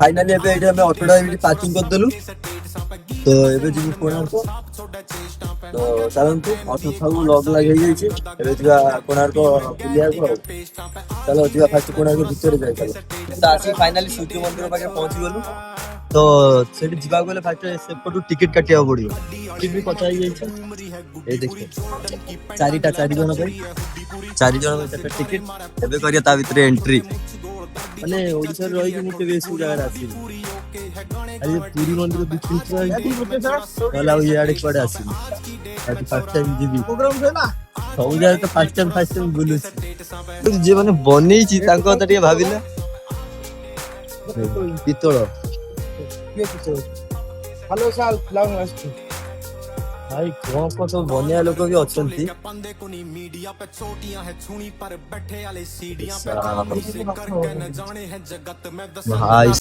finally एबे एठी हमें ऑटोडा एठी पार्किंग कर देलु तो एबे जी कोणार्क तो चलନ୍ତୁ ऑटो सब लॉग लगे जाइए एबे जिवा कोणार्क बुलिया को चलो जिवा फास्ट कोणार्क भीतर जाय चलो तो आसी फाइनाली सूर्य मंदिर पाके पहुंची गेलु तो सेठी जिवा गले फास्ट सेपटू टिकट काटिया पड़ियो टिकट भी पता ही जाइए ए देखो चारिटा चारि जन भाई चारि जन में टिकट एबे करिया ता भीतर एंट्री माने ओडिसा रही कि मुके बेस जगह आसी अरे पूरी मंदिर दिखिन वाला ये आड़े पड़े आसी आज फर्स्ट टाइम जीबी प्रोग्राम छला सब जाय तो फर्स्ट टाइम बुलु जे माने बनेई छी तांको त भाबिला पितळ ये पितळ हेलो साल लॉन्ग लास्ट भाई कौन सब बनिया लोग भी अच्छी भाई